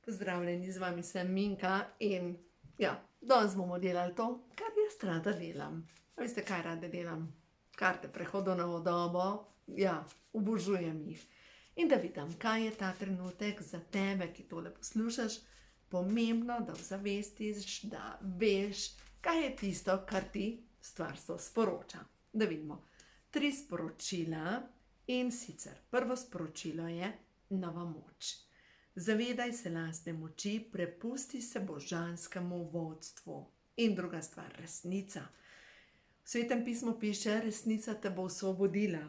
Pozdravljeni, z vami sem Minka in danes bomo delali to, kar jaz rada delam. A veste, kaj rada delam? Karte prehodov dobo, obožujem jih. In da vidim, kaj je ta trenutek za tebe, ki tole poslušaš, pomembno, da ozavestiš, da veš, kaj je tisto, kar ti stvarstvo sporoča. Da vidimo 3 sporočila in sicer prvo sporočilo je nova moč. Zavedaj se lastne moči, prepusti se božanskemu vodstvu. In druga stvar, resnica. V Svetem pismu piše, resnica te bo osvobodila.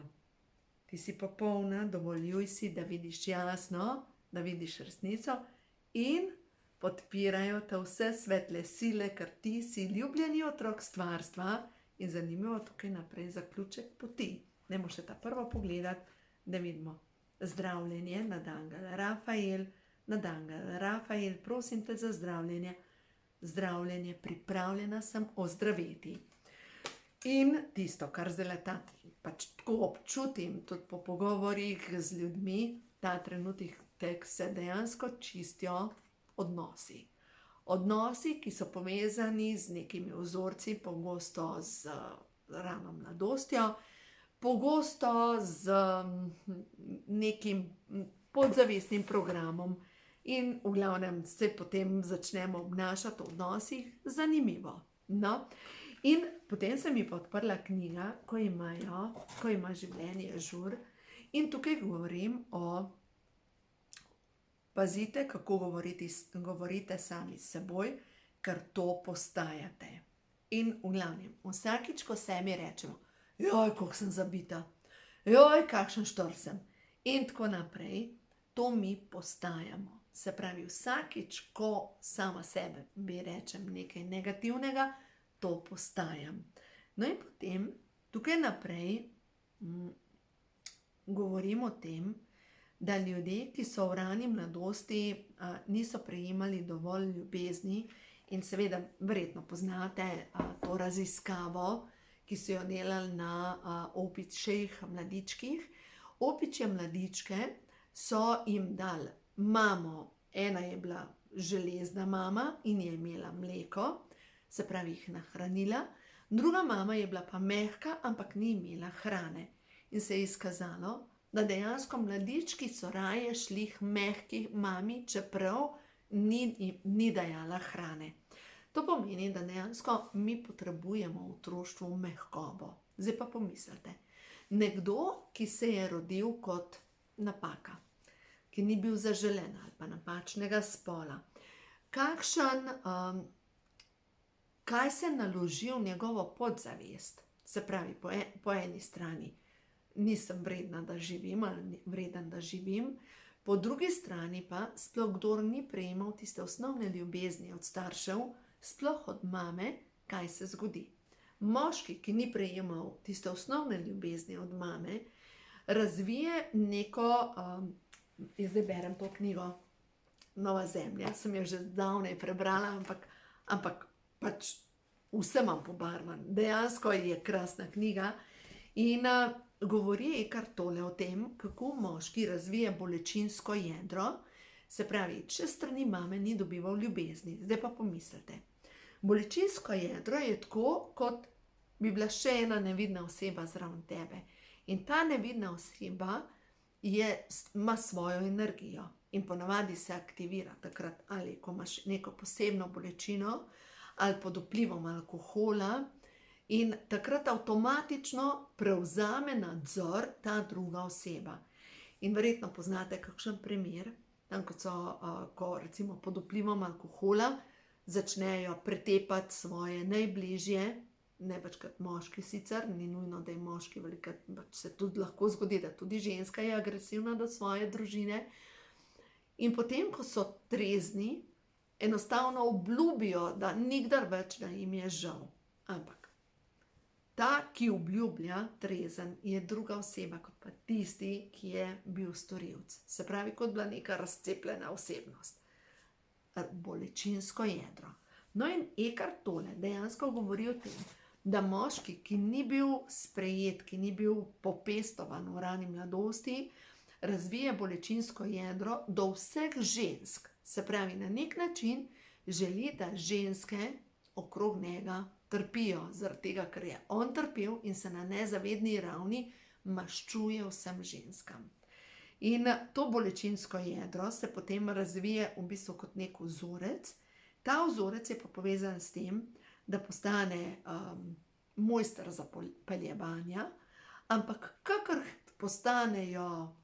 Ti si popolna, dovoljuj si, da vidiš jasno, da vidiš resnico in podpirajo te vse svetle sile, ker ti si ljubljeni otrok stvarstva in zanimivo tukaj naprej zaključek poti. Dajmo še ta prvo pogledati, da vidimo. Zdravljenje, nadangel Rafael, prosim te za zdravljenje. Zdravljenje, pripravljena sem ozdraviti. In tisto, kar zdaj tako občutim, tudi po pogovorih z ljudmi, ta trenutek se dejansko čistijo odnosi. Odnosi, ki so povezani z nekimi vzorci, pogosto z rano mladostjo, pogosto z nekim podzavestnim programom in v glavnem se potem začnemo obnašati v odnosih zanimivo. No, in potem se mi pa odprla knjiga, ko ima življenje žur in tukaj govorim o, pazite, kako govorite sami s seboj, ker to postajate. In v glavnem, vsakič, ko sebi rečemo, joj, koliko sem zabita, joj, kakšen štor sem, in tako naprej, to mi postajamo. Se pravi, vsakič, ko sama sebe rečem nekaj negativnega, to postajam. No in potem, tukaj naprej, govorim o tem, da ljudje, ki so v rani mladosti, niso prejemali dovolj ljubezni in seveda verjetno poznate to raziskavo, ki so jo delali na opičjih mladičkih. Opičje mladičke so jim dali mamo, ena je bila železna mama in je imela mleko, se pravi jih nahranila, druga mama je bila pa mehka, ampak ni imela hrane. In se je izkazalo, da dejansko mladički so raje šli k mehki mami, čeprav ni dajala hrane. To pomeni, da dejansko mi potrebujemo v otroštvu mehkobo. Zdaj pa pomislite, nekdo, ki se je rodil kot napaka, ki ni bil zaželen ali pa napačnega spola, kaj se naloži v njegovo podzavest? Se pravi, po eni strani nisem vredna, da živim ali vreden, da živim, po drugi strani pa sploh kdor ni prejemal tiste osnovne ljubezni od staršev, sploh od mame, kaj se zgodi. Moški, ki ni prejemal tiste osnovne ljubezni od mame, razvije neko, zdaj berem to knjigo Nova zemlja, sem jo že zdavnaj prebrala, ampak pač vse imam pobarvan. Dejansko je krasna knjiga in govori kar tole o tem, kako moški razvije bolečinsko jedro, se pravi, če strani mame ni dobival ljubezni. Zdaj pa pomislite, bolečinsko jedro je tako, kot bi bila še ena nevidna oseba zraven tebe. In ta nevidna oseba ima svojo energijo in ponavadi se aktivira takrat, ali ko imaš neko posebno bolečino, ali pod vplivom alkohola, in takrat avtomatično prevzame nadzor ta druga oseba. In verjetno poznate kakšen primer, tam ko recimo pod vplivom alkohola začnejo pretepati svoje najbližje, največkrat moški sicer, ni nujno, da je moški, velikokrat se tudi lahko zgodi, da tudi ženska je agresivna do svoje družine. In potem, ko so trezni, enostavno obljubijo, da nikdar več da jim je žal. Ampak ta, ki obljublja, trezen, je druga oseba, kot pa tisti, ki je bil storilec. Se pravi, kot bila neka razcepljena osebnost. Bolečinsko jedro. No in Eckhart Tolle dejansko govori o tem, da moški, ki ni bil sprejet, ki ni bil popestovan v rani mladosti, razvije bolečinsko jedro do vseh žensk. Se pravi, na nek način želi, da ženske okrog njega trpijo, zaradi tega, ker je on trpel in se na nezavedni ravni maščuje vsem ženskam. In to bolečinsko jedro se potem razvije v bistvu kot nek vzorec. Ta vzorec je pa povezan s tem, da postane mojster zapeljevanja, ampak kakor postanejo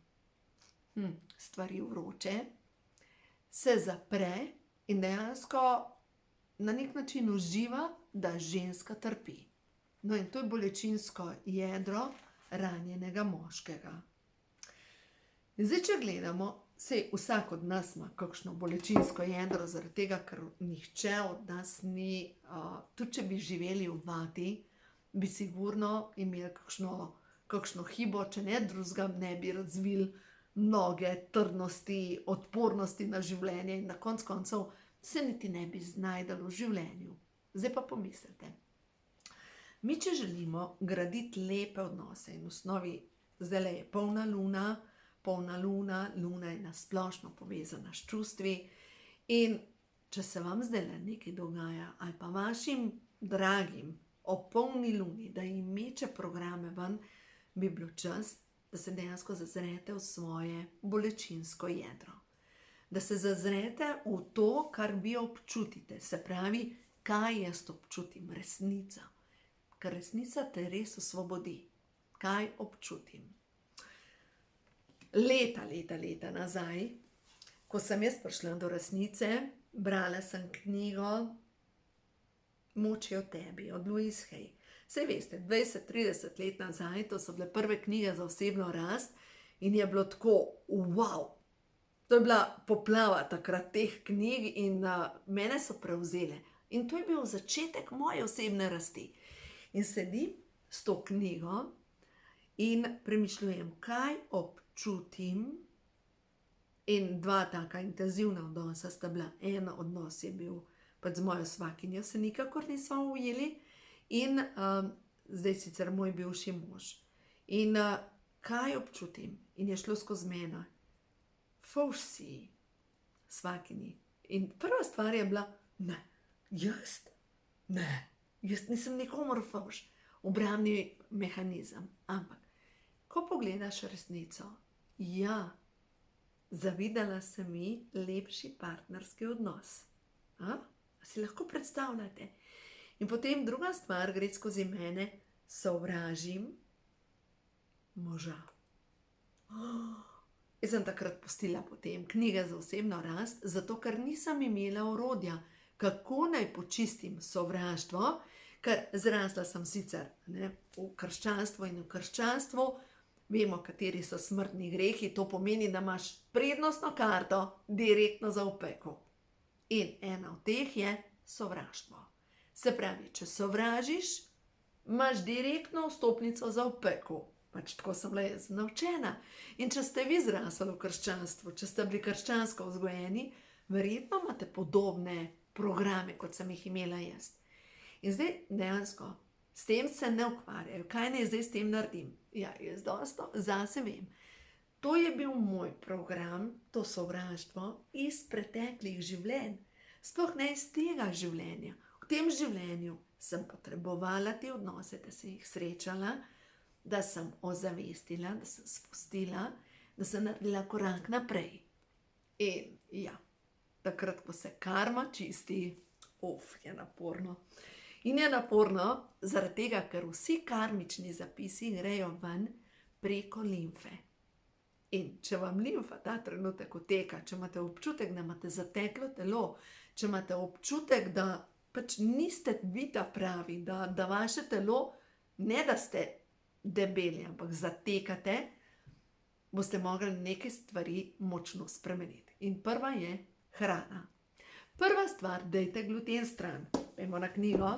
stvari vroče, se zapre in dejansko na nek način uživa, da ženska trpi. No, in to je bolečinsko jedro ranjenega moškega. In zdaj, če gledamo, saj vsak od nas ima kakšno bolečinsko jedro, zaradi tega, ker nihče od nas ni, tudi če bi živeli v vati, bi sigurno imeli kakšno hibo, če ne drugega, ne bi razvili mnoge trdnosti, odpornosti na življenje in na koncu koncev se niti ne bi znajdali v življenju. Zdaj pa pomislite. Mi, če želimo graditi lepe odnose in v osnovi zdajle je polna luna, luna je nasplošno povezana s čustvi in če se vam zdajle nekaj dogaja ali pa vašim dragim ob polni luni, da jim meče programe ven, bi bilo čas, da se dejansko zazrete v svoje bolečinsko jedro. Da se zazrete v to, kar vi občutite. Se pravi, kaj jaz občutim, resnica. Ker resnica te res osvobodi. Kaj občutim? Leta nazaj, ko sem jaz prišla do resnice, brala sem knjigo Moč je v tebi od Louise Hay. Saj veste, 20-30 let nazaj, to so bile prve knjige za osebno rast in je bilo tako, wow, to je bila poplava takrat teh knjig in mene so prevzele. In to je bil začetek moje osebne rasti. In sedim s to knjigo in premišljujem, kaj občutim. In dva taka intenzivna odnosa sta bila. En odnos je bil pač z mojo svakinjo, se nikakor nismo ujeli. In zdaj sicer moj bivši mož. In kaj občutim? In je šlo skozi mene. Fovš si svakinji. In prva stvar je bila, ne, jaz nisem nikomor fovš. Obrambni mehanizem. Ampak, ko pogledaš resnico, ja, zavidala se mi lepši partnerski odnos. A si lahko predstavljate? In potem druga stvar gre skozi mene, sovražim moža. Jaz sem takrat pustila potem knjige za osebno rast, zato ker nisem imela orodja, kako naj počistim sovraštvo, ker zrasla sem sicer v krščanstvu in v krščanstvu, vemo, kateri so smrtni grehi, to pomeni, da imaš prednostno karto direktno za v pekel. In ena od teh je sovraštvo. Se pravi, če sovražiš, imaš direktno vstopnico za v pekel. Pač tako sem bila jaz naučena. In če ste vi zrasli v krščanstvu, če ste bili krščansko vzgojeni, verjetno imate podobne programe, kot sem jih imela jaz. In zdaj dejansko s tem se ne ukvarjajo. Kaj naj zdaj s tem naredim? Ja, jaz dosto zase vem. To je bil moj program, to sovraštvo iz preteklih življenj. Sploh ne iz tega življenja. V tem življenju sem potrebovala te odnose, da sem jih srečala, da sem ozavestila, da sem spustila, da sem naredila korak naprej. In ja, takrat, ko se karma čisti, je naporno. In je naporno zaradi tega, ker vsi karmični zapisi grejo ven preko limfe. In če vam limfa ta trenutek oteka, če imate občutek, da imate zateklo telo, če imate občutek, da pač niste vi ta pravi, da vaše telo, ne da ste debeli, ampak zatekate, boste mogli nekaj stvari močno spremeniti. In prva je hrana. Prva stvar, dajte gluten stran. Pojmo na knjigo,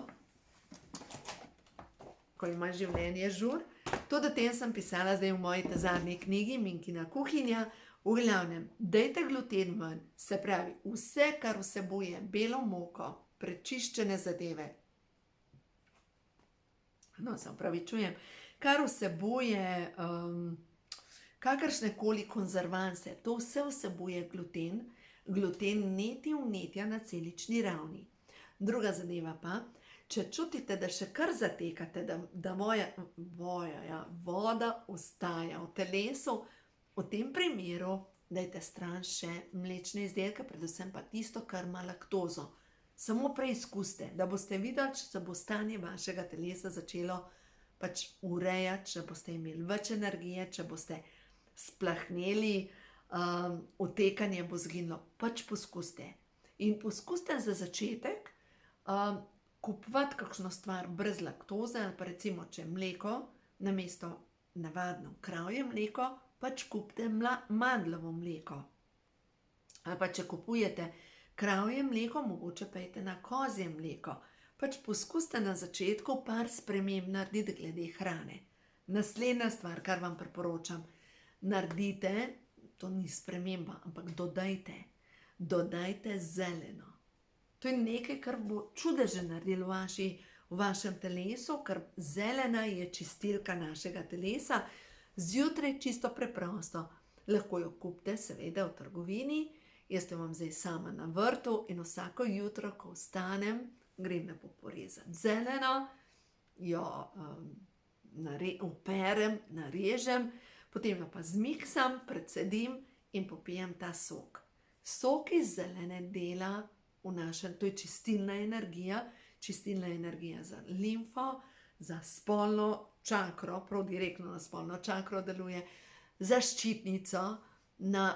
ko ima življenje žur. To, da tem sem pisala zdaj v moji zadnji knjigi, Minkina kuhinja. V glavnem, dajte gluten ven, se pravi, vse, kar vsebuje belo moko, prečiščene zadeve. No, se opravičujem. Kar kakršnekoli konzervanse, to vse vsebuje gluten, gluten neti vnetja na celični ravni. Druga zadeva pa, če čutite, da še kar zatekate, da voda ostaja v telesu, v tem primeru dajte stran še mlečne izdelke, predvsem pa tisto, kar ima laktozo. Samo preizkuste, da boste videli, če se bo stanje vašega telesa začelo pač urejati, če boste imeli več energije, če boste splahneli, otekanje bo zginilo. Pač poskuste. In poskuste za začetek kupovati kakšno stvar brez laktoze, ali pa recimo, če mleko, namesto navadno kravje mleko, pač kupite mandljevo mleko. Ali pa če kupujete kravje mleko, mogoče pejte na kozje mleko. Pač poskuste na začetku par sprememb narediti glede hrane. Naslednja stvar, kar vam priporočam, naredite, to ni sprememba, ampak dodajte zeleno. To je nekaj, kar bo čudeže naredilo v vašem telesu, ker zelena je čistilka našega telesa. Zjutraj čisto preprosto. Lahko jo kupite seveda v trgovini. Jaz jo imam zdaj sama na vrtu in vsako jutro, ko vstanem, grem lepo porezati zeleno, jo operem, narežem, potem jo pa zmiksam, precedim in popijem ta sok. Sok iz zelene dela v našem, to je čistilna energija za limfo, za spolno čakro, prav direktno na spolno čakro deluje, za ščitnico,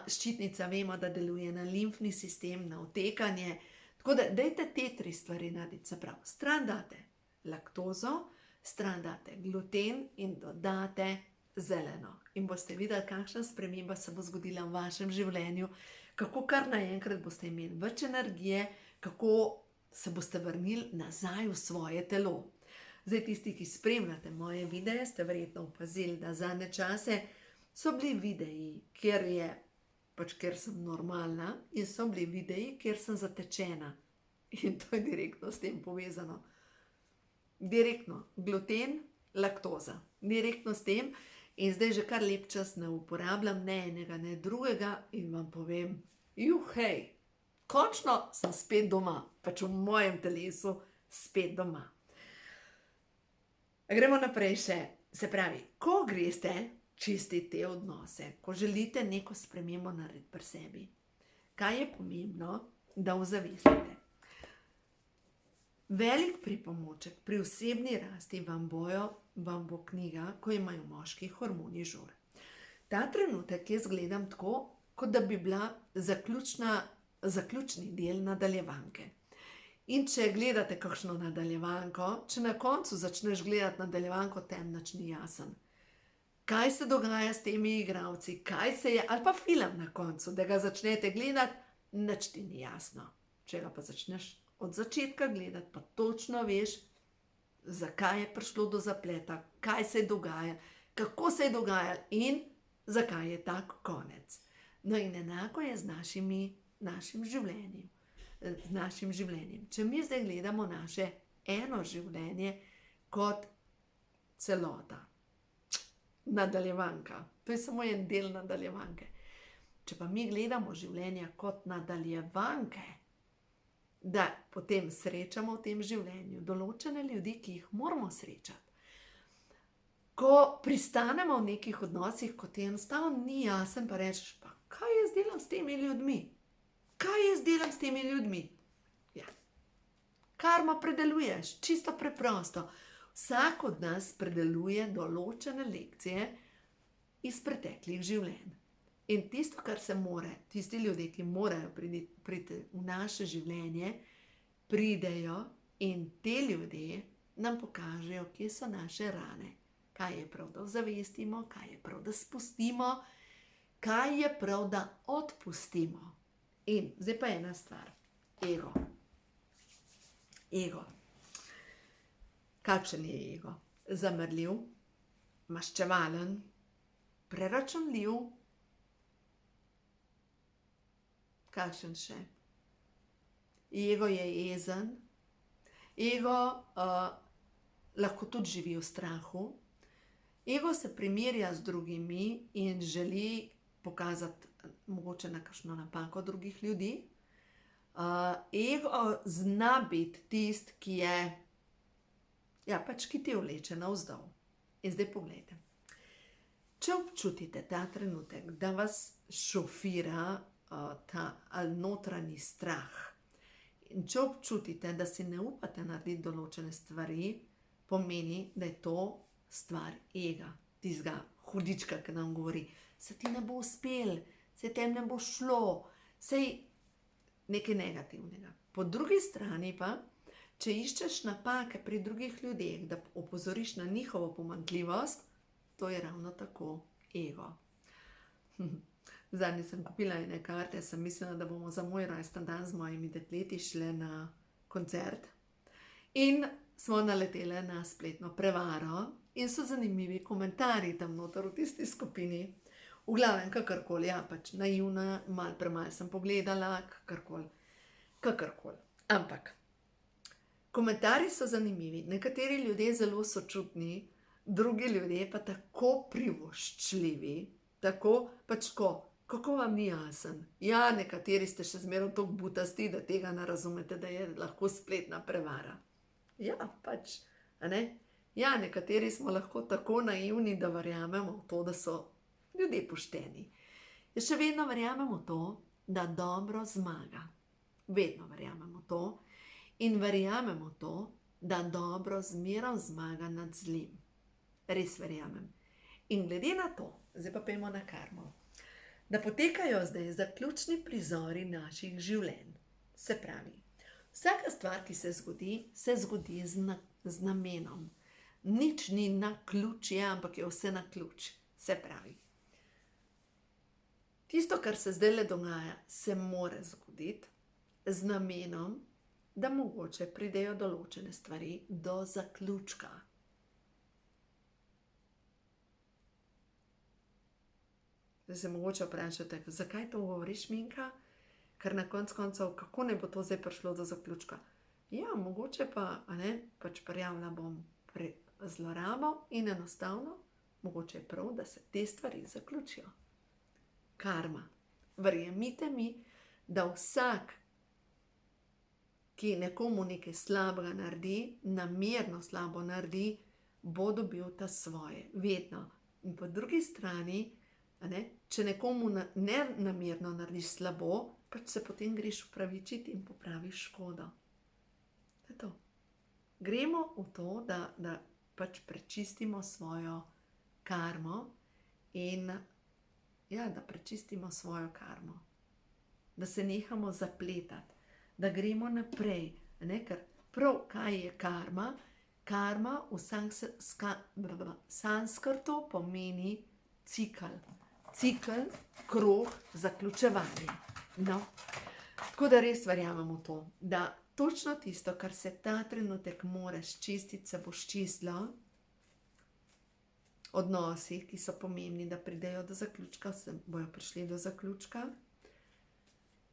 ščitnica vemo, da deluje na limfni sistem, na otekanje. Tako da dajte te 3 stvari narediti, se pravi, stran date laktozo, stran date gluten in dodate zeleno. In boste videli, kakšna sprememba se bo zgodila v vašem življenju, kako kar naenkrat boste imeli več energije, kako se boste vrnili nazaj v svoje telo. Zdaj, tisti, ki spremljate moje videe, ste verjetno opazili, da zadnje čase so bili videi, kjer sem normalna, in so bili videi, kjer sem zatečena. In to je direktno s tem povezano. Direktno, gluten, laktoza. Direktno s tem. In zdaj že kar lep čas ne uporabljam ne enega, ne drugega in vam povem, hej, končno sem spet doma, pač v mojem telesu spet doma. Gremo naprej še, se pravi, ko greste čistiti te odnose, ko želite neko spremembo narediti pri sebi, kaj je pomembno, da ozavestite. Velik pripomoček pri osebni rasti vam bo knjiga, Ko imajo moški hormoni žur. Ta trenutek jaz gledam tako, kot da bi bila zaključni del nadaljevanke. In če gledate kakšno nadaljevanko, če na koncu začneš gledati nadaljevanko, tem nič ni jasen. Kaj se dogaja s temi igralci, ali pa film na koncu, da ga začnete gledati, nič ti ni jasno. Če ga pa začneš od začetka gledati, pa točno veš, zakaj je prišlo do zapleta, kaj se je dogajalo, kako se je dogajalo in zakaj je tak konec. No in enako je z našim življenjem. Če mi zdaj gledamo naše eno življenje kot celota, nadaljevanka, to je samo en del nadaljevanke. Če pa mi gledamo življenja kot nadaljevanke, da potem srečamo v tem življenju določene ljudi, ki jih moramo srečati. Ko pristanemo v nekih odnosih, ko ti enostavno ni jasen, pa rečeš, pa kaj jaz delam s temi ljudmi? Kaj jaz delam s temi ljudmi? Ja, karmo predeluješ, čisto preprosto. Vsak od nas predeluje določene lekcije iz preteklih življenj. In tisto, kar se tisti ljudje, ki morajo priti v naše življenje, pridejo in te ljudje nam pokažejo, kje so naše rane. Kaj je prav, da ozavestimo, kaj je prav, da spustimo, kaj je prav, da odpustimo. In zdaj pa ena stvar. Ego. Ego. Kakšen je ego? Zamrljiv, maščevalen, preračunljiv. Kakšen še? Ego je jezen. Ego lahko tudi živi v strahu. Ego se primerja z drugimi in želi pokazati mogoče na kakšno napako drugih ljudi. Ego zna biti tist, ki je, ja, pač ki te vleče navzdol. In zdaj poglejte. Če občutite ta trenutek, da vas šofira ta ali notranji strah, in če občutite, da si ne upate narediti določene stvari, pomeni, da je to stvar ega, tistega hudička, ki nam govori, se ti ne bo uspel, se tem ne bo šlo, sej nekaj negativnega. Po drugi strani pa, če iščeš napake pri drugih ljudeh, da opozoriš na njihovo pomanjkljivost, to je ravno tako ego. Zadnji sem kupila ene karte, sem mislila, da bomo za moj rojsten dan z mojimi dekleti šle na koncert. In smo naletele na spletno prevaro in so zanimivi komentarji tam noter v tisti skupini. V glavnem, kakorkoli, ja, pač naivna, malo premalo sem pogledala, kakorkoli. Ampak, komentarji so zanimivi, nekateri ljudje zelo sočutni, drugi ljudje pa tako privoščljivi, tako pač kako vam ni jasen. Ja, nekateri ste še zmeraj toliko butasti, da tega ne razumete, da je lahko spletna prevara. Ja, pač, a ne? Ja, nekateri smo lahko tako naivni, da verjamemo v to, da so ljudje pošteni. Jaz še vedno verjamem v to, da dobro zmaga. Vedno verjamem v to. In verjamem v to, da dobro zmeraj zmaga nad zlim. Res verjamem. In glede na to, zdaj pa pojdimo na karmo, da potekajo zdaj zaključni prizori naših življenj. Se pravi, vsaka stvar, ki se zgodi z namenom. Nič ni naključje, ampak je vse naključ. Se pravi, tisto, kar se zdaj le dogaja, se more zgoditi z namenom, da mogoče pridejo določene stvari do zaključka. Zdaj se mogoče vprašate, zakaj to govoriš, Minka? Ker na koncu koncev, kako ne bo to zdaj prišlo do zaključka? Ja, mogoče pa, pač prijavila bom zlorabo in enostavno, mogoče je prav, da se te stvari zaključijo. Karma. Verjemite mi, da vsak, ki nekomu nekaj slabega naredi, namerno slabo naredi, bo dobil ta svoje. Vedno. In po drugi strani, če nekomu nenamerno narediš slabo, pač se potem greš opravičiti in popraviš škodo. To je to. Gremo v to, da pač prečistimo svojo karmo in da prečistimo svojo karmo. Da se nehamo zapletati, da gremo naprej. Ker prav, kaj je karma? Karma v sanskrtu pomeni cikel. Cikel, krog, zaključevanje. No, tako da res verjamem v to, da točno tisto, kar se ta trenutek moraš čistiti, se boš čistilo. Odnosi, ki so pomembni, da pridejo do zaključka, se bojo prišli do zaključka.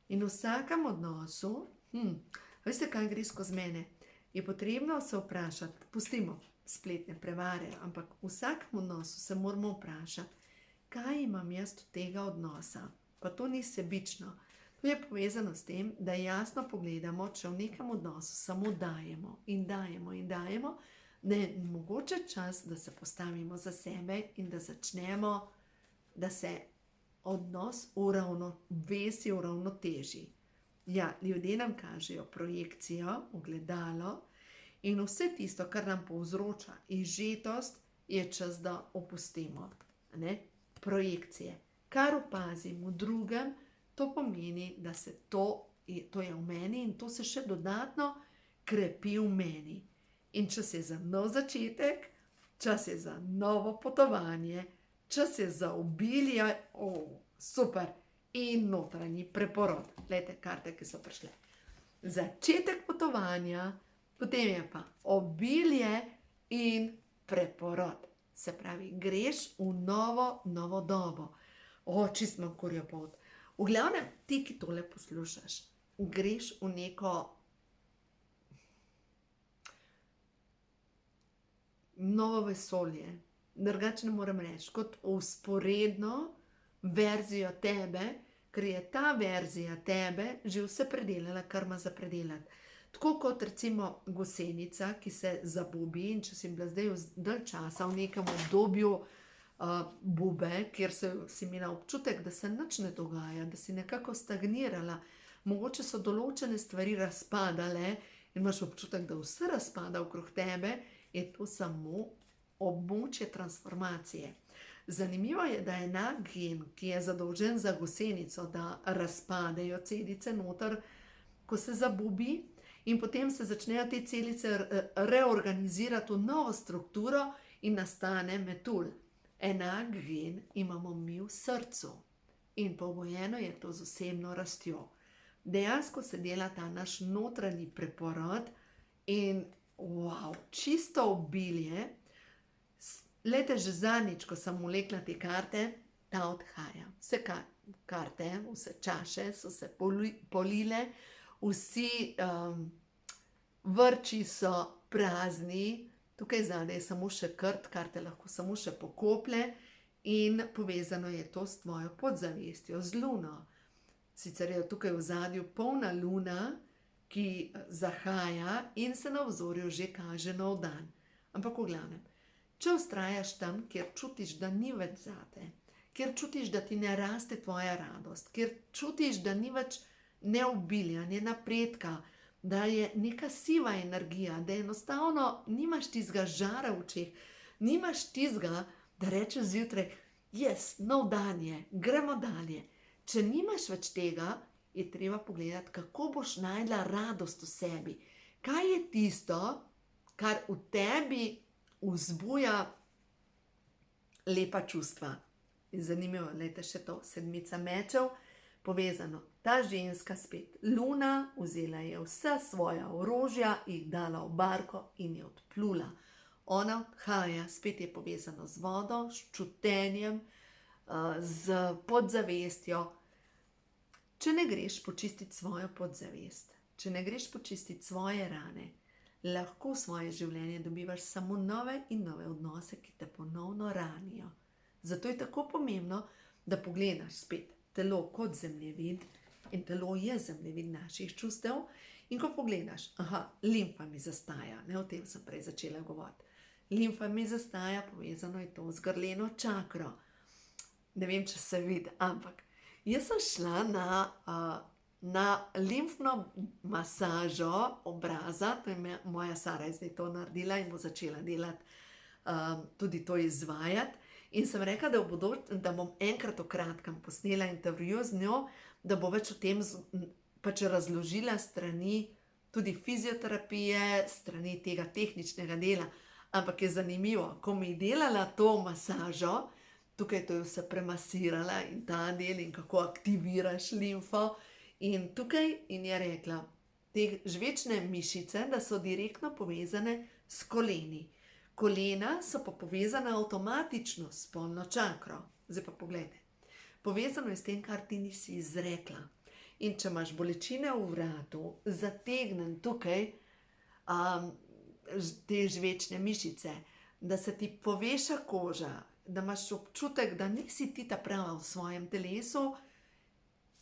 In v vsakem odnosu, veste, kaj gre skozi mene, je potrebno se vprašati, pustimo spletne prevare, ampak v vsakem odnosu se moramo vprašati, kaj imam jaz od tega odnosa? Pa to ni sebično. To je povezano s tem, da jasno pogledamo, če v nekem odnosu samo dajemo in dajemo in dajemo, da je mogoče čas, da se postavimo za sebe in da začnemo, da se odnos uravnovesi, uravnoteži. Ja, ljudje nam kažejo projekcijo, ogledalo in vse tisto, kar nam povzroča izžetost, je čas, da opustimo. Projekcije. Kar opazim v drugem, to pomeni, da se to je v meni in to se še dodatno krepi v meni. In čas je za nov začetek, čas je za novo potovanje, čas je za obilje, super, in notranji preporod. Glejte, karte, ki so prišle. Začetek potovanja, potem je pa obilje in preporod. Se pravi, greš v novo dobo. Čisto imam kurjo pot. V glavnem, ti, ki tole poslušaš, greš v neko novo vesolje, drugače ne morem reči, kot usporedno verzijo tebe, ker je ta verzija tebe že vse predelala, kar ima za predelati. Tako kot recimo gosenica, ki se zabubi, in če si bila zdaj dalj časa v nekem obdobju bube, kjer si imela občutek, da se nič ne dogaja, da si nekako stagnirala, mogoče so določene stvari razpadale in imaš občutek, da vse razpada okrog tebe, je to samo območje transformacije. Zanimivo je, da je enak gen, ki je zadolžen za gosenico, da razpadejo celice noter, ko se zabubi, in potem se začnejo te celice reorganizirati v novo strukturo in nastane metul. Enak gen imamo mi v srcu in pogojeno je to z osebno rastjo. Dejansko se dela ta naš notranji preporod in wow, čisto obilje. Lejte, že zadnjič, ko sem vlekla te karte, ta odhaja. Vse karte, vse čaše so se polile, vsi vrči so prazni, tukaj zadaj je samo še krt, karte lahko samo še pokoplje in povezano je to s tvojo podzavestjo, z luno. Sicer je tukaj v zadju polna luna, ki zahaja in se na obzorju že kaže nov dan. Ampak v glavnem, če vztrajaš tam, kjer čutiš, da ni več zate, kjer čutiš, da ti ne raste tvoja radost, kjer čutiš, da ni več neobilja, ne napredka, da je neka siva energija, da enostavno nimaš tizga žara v očeh, nimaš tizga, da rečeš zjutraj, nov dan je, gremo dalje. Če nimaš več tega, je treba pogledati, kako boš najdla radost v sebi. Kaj je tisto, kar v tebi vzbuja lepa čustva? In zanimivo, lejte še to, 7 mečev, povezano. Ta ženska spet, luna, vzela je vsa svoja orožja, jih dala v barko in je odplula. Ona odhaja, spet je povezano z vodo, s čutenjem, z podzavestjo. Če ne greš počistiti svojo podzavest, če ne greš počistiti svoje rane, lahko v svoje življenje dobivaš samo nove in nove odnose, ki te ponovno ranijo. Zato je tako pomembno, da pogledaš spet telo kot zemljevid, in telo je zemljevid naših čustev, in ko pogledaš, limfa mi zastaja, o tem sem prej začela govoriti. Limfa mi zastaja, povezano je to z grleno čakro. Ne vem, če se vidi, ampak jaz sem šla na limfno masažo obraza, to je moja Sara je zdaj to naredila in bo začela delati, tudi to izvajati. In sem rekla, da bom enkrat v kratkem posnela intervju z njo, da bo več o tem pač razložila strani tudi fizioterapije, strani tega tehničnega dela. Ampak je zanimivo, ko mi je delala to masažo, tukaj to je vse premasirala in ta del in kako aktiviraš limfo. In tukaj in je rekla, te žvečne mišice, da so direktno povezane s koleni. Kolena so pa povezana avtomatično s spolno čakro. Zdaj pa pogledajte. Povezano je s tem, kar ti nisi izrekla. In če imaš bolečine v vratu, zategnen tukaj te žvečne mišice, da se ti poveša koža, da imaš občutek, da nisi ti ta prava v svojem telesu,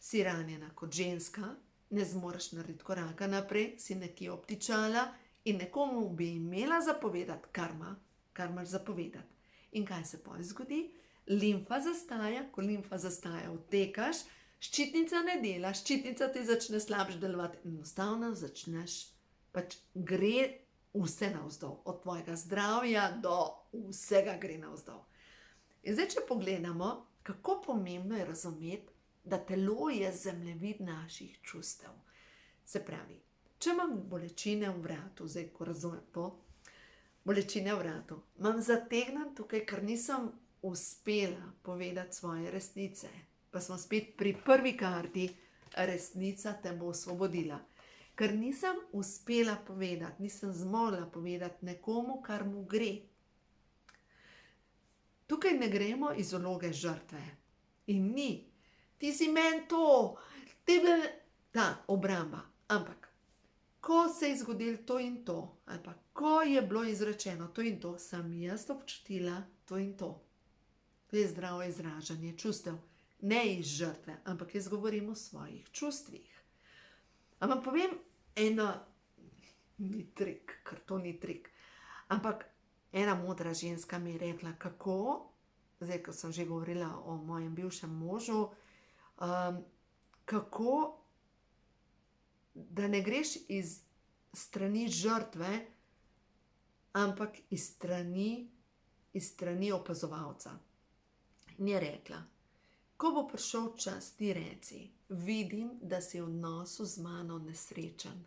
si ranjena kot ženska, ne zmoreš narediti koraka naprej, si nekje obtičala, in nekomu bi imela zapovedati, kar imaš zapovedati. In kaj se potem zgodi? Limfa zastaja, ko limfa zastaja, odtekaš, ščitnica ne dela, ščitnica ti začne slabše delovati, enostavno začneš, pač gre vse navzdol, od tvojega zdravja do vsega gre navzdol. In zdaj, če pogledamo, kako pomembno je razumeti, da telo je zemljevid naših čustev. Se pravi, če imam bolečine v vratu, zdaj, ko razumem to, bolečine v vratu, imam zategnen tukaj, ker nisem uspela povedati svoje resnice. Pa smo spet pri prvi karti, resnica te bo osvobodila. Ker nisem uspela povedati, nisem zmogla povedati nekomu, kar mu gre. Tukaj ne gremo iz vloge žrtve. In ni. Ti si meni to, ta obramba. Ampak, ko se je zgodilo to in to, ali pa ko je bilo izrečeno to in to, sem jaz občutila to in to. To je zdravo izražanje čustev. Ne iz žrtve, ampak jaz govorim o svojih čustvih. Ampak povem eno, ni trik, ker to ni trik, ampak ena modra ženska mi je rekla, kako, zdaj, ko sem že govorila o mojem bivšem možu, kako, da ne greš iz strani žrtve, ampak iz strani opazovalca. In je rekla, ko bo prišel čas, ti reci, vidim, da si v odnosu z mano nesrečen.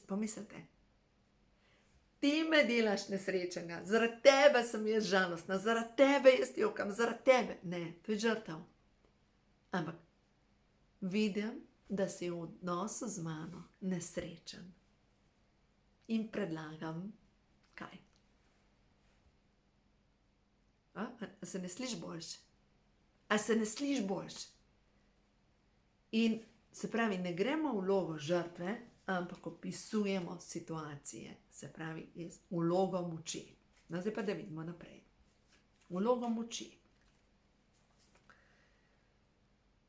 Pomislite, ti me delaš nesrečenega, zaradi tebe sem jaz žalostna, zaradi tebe jaz jokam, zaradi tebe. Ne, to je žrtev. Ampak vidim, da si v odnosu z mano nesrečen. In predlagam, kaj? A se ne sliš boljš? A se ne sliš boljš? In se pravi, ne gremo v vlogo žrtve, ampak opisujemo situacije. Se pravi, vlogo moči. No, zdaj pa da vidimo naprej. Vlogo moči.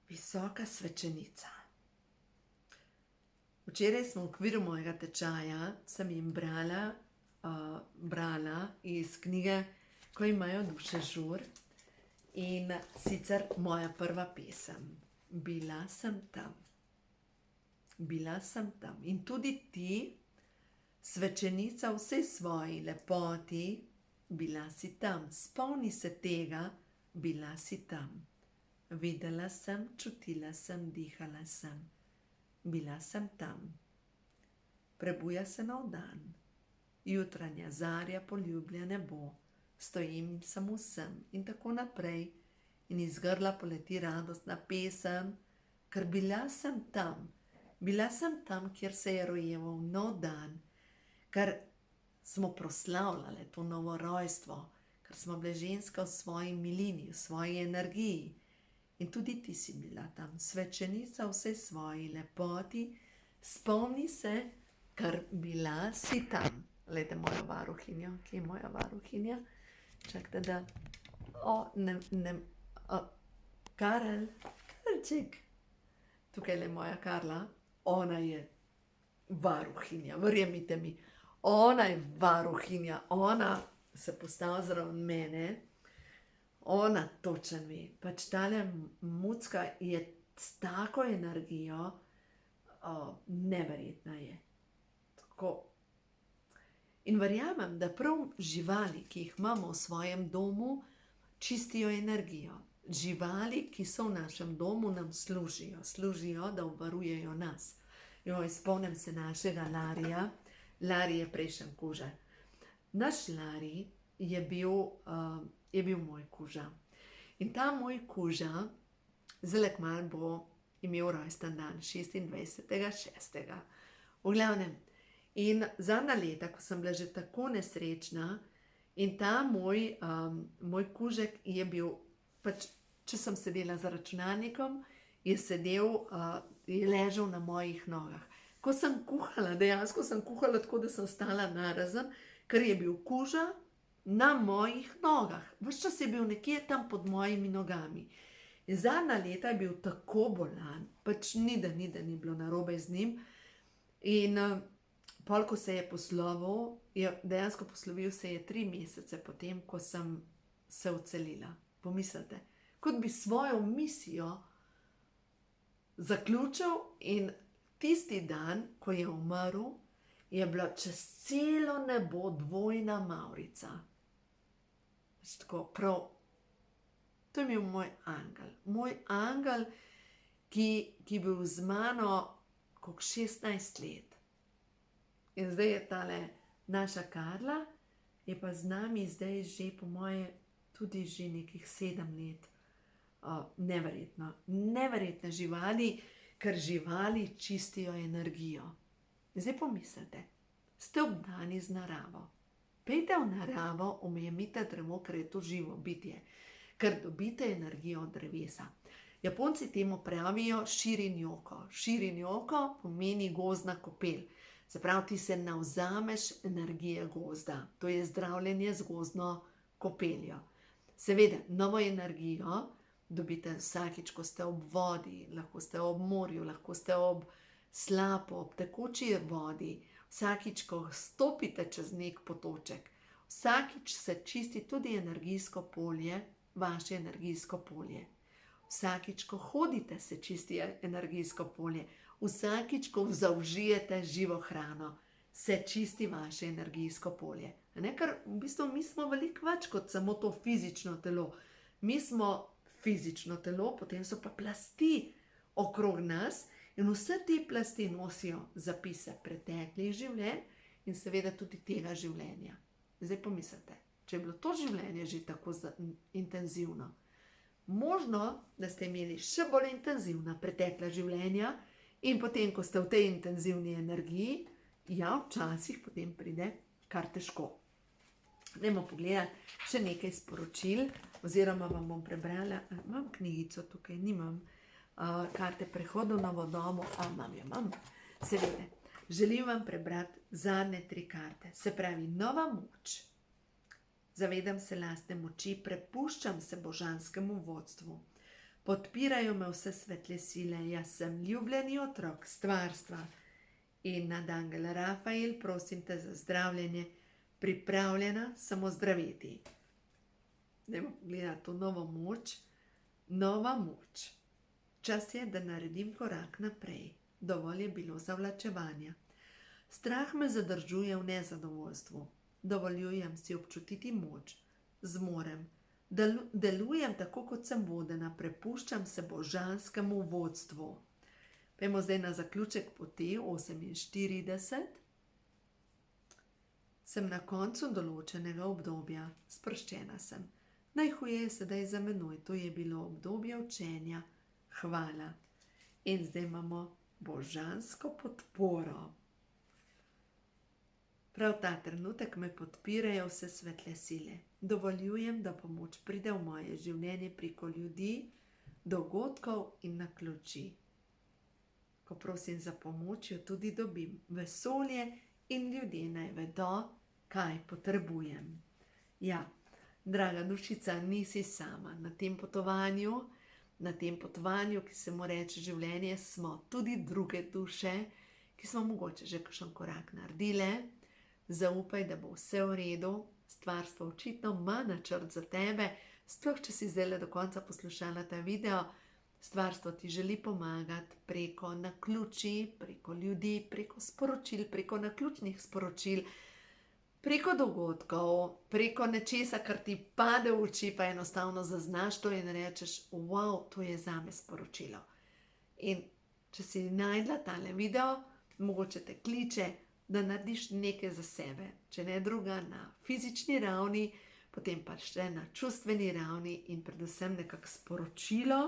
Visoka svečenica. Včeraj smo v okviru mojega tečaja, sem jim brala iz knjige Ko imajo duše žur, in sicer moja prva pesem. Bila sem tam. Bila sem tam. In tudi ti, svečenica vsej svoji lepoti, bila si tam. Spomni se tega, bila si tam. Videla sem, čutila sem, dihala sem. Bila sem tam. Prebuja se nov dan. Jutranja zarja poljublja nebo. Stojim samo sem in tako naprej. In iz grla poleti radostna pesem, ker bila sem tam. Bila sem tam, kjer se je rojeval nov dan, ker smo proslavljale to novo rojstvo, ker smo bile ženske v svoji milini, v svoji energiji. In tudi ti si bila tam, svečenica vse svoji lepoti, spomni se, ker bila si tam. Glejte mojo varuhinjo, kje je moja varuhinja? Čakajte, da, Karelček, tukaj je moja Karla, ona je varuhinja, verjemite mi, ona je varuhinja, ona se postavi zraven mene, ona točen ve, pač tale mucka je s tako energijo, neverjetna je, tako. In verjamem, da prav živali, ki jih imamo v svojem domu, čistijo energijo. Živali, ki so v našem domu, nam služijo, da obvarujejo nas. Spomnim se našega Larija. Lari je prejšen kuža. Naš Lari je bil moj kuža. In ta moj kuža, zelo kmalu bo imel rojsten dan, 26.6. V glavnem, in zadnja leta, ko sem bila že tako nesrečna, in ta moj kužek je bil, pač, če sem sedela za računalnikom, je ležal na mojih nogah. Ko sem kuhala, dejansko sem kuhala tako, da sem stala narazen, ker je bil kuža na mojih nogah. Ves čas je bil nekje tam pod mojimi nogami. In zadnja leta je bil tako bolan, pač ni bilo narobe z njim. In pol, ko se je poslovil, dejansko poslovil se je 3 mesece potem, ko sem se odselila. Pomislite, kot bi svojo misijo zaključil, in tisti dan, ko je umrl, je bila čez celo nebo dvojna mavrica. Tako prav, to je bil moj angel. Moj angel, ki je bil z mano kot 16 let. In zdaj je tale naša Karla, je pa z nami zdaj že po moje tudi že nekih 7 let. Neverjetno, neverjetne živali, ker živali čistijo energijo. In zdaj pomislite, ste obdani z naravo. Pejte v naravo, omejite drevo, ker je to živo bitje, ker dobite energijo od drevesa. Japonci temu pravijo širinjoko. Širinjoko pomeni gozdna kopel. Se pravi, ti se navzameš energije gozda. To je zdravljenje z gozdno kopeljo. Seveda, novo energijo dobite vsakič, ko ste ob vodi, lahko ste ob morju, lahko ste ob slapu, ob tekoči vodi, vsakič, ko stopite čez nek potoček, vsakič se čisti tudi energijsko polje, vaše energijsko polje. Vsakič, ko hodite, se čisti energijsko polje. Vsakič, ko zaužijete živo hrano, se čisti vaše energijsko polje. Ker v bistvu mi smo veliko več kot samo to fizično telo. Mi smo fizično telo, potem so pa plasti okrog nas in vse te plasti nosijo zapise preteklih življenj in seveda tudi tega življenja. Zdaj pomislite, če je bilo to življenje že tako intenzivno, možno, da ste imeli še bolj intenzivna pretekla življenja in potem, ko ste v tej intenzivni energiji, ja, včasih potem pride kar težko. Dajmo pogledati še nekaj sporočil, oziroma vam bom prebrala, imam knjigico tukaj, nimam karte prehodov na vodomo, imam, seveda. Želim vam prebrati zadnje 3 karte, se pravi nova moč. Zavedam se lastne moči, prepuščam se božanskemu vodstvu. Podpirajo me vse svetle sile, jaz sem ljubljeni otrok stvarstva. In nad angela Rafael, prosim te za zdravljenje, pripravljena samo zdraviti. Dajmo pogledati to novo moč. Nova moč. Čas je, da naredim korak naprej. Dovolj je bilo zavlačevanja. Strah me zadržuje v nezadovoljstvu. Dovoljujem si občutiti moč. Zmorem. Delujem tako, kot sem vodena. Prepuščam se božanskemu vodstvu. Pojmo zdaj na zaključek poti 48. Sem na koncu določenega obdobja. Sproščena sem. Najhuje je sedaj za menoj. To je bilo obdobje učenja. Hvala. In zdaj imamo božansko podporo. Prav ta trenutek me podpirajo vse svetle sile. Dovoljujem, da pomoč pride v moje življenje preko ljudi, dogodkov in naključij. Ko prosim za pomoč, jo tudi dobim. Vesolje in ljudje naj vedo, kaj potrebujem. Ja, draga dušica, nisi sama. Na tem potovanju, ki se mu reče življenje, smo tudi druge duše, ki smo mogoče že kakšen korak naredile. Zaupaj, da bo vse v redu. Stvarstvo očitno ima načrt za tebe. Sploh, če si zdaj do konca poslušala ta video, stvarstvo ti želi pomagati preko naključij, preko ljudi, preko sporočil, preko naključnih sporočil, preko dogodkov, preko nečesa, kar ti pade v oči, pa enostavno zaznaš to in rečeš, wow, to je zame sporočilo. In če si najdla tale video, mogoče te kliče, da narediš nekaj za sebe. Če ne druga na fizični ravni, potem pa še na čustveni ravni in predvsem nekako sporočilo,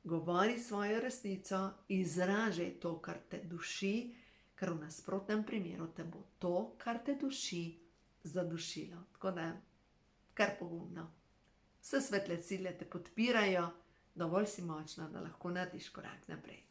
govori svojo resnico, izražaj to, kar te duši, ker v nasprotnem primeru te bo to, kar te duši, zadušilo. Tako da, kar pogumno. Vse svetle sile te podpirajo, dovolj si močna, da lahko narediš korak naprej.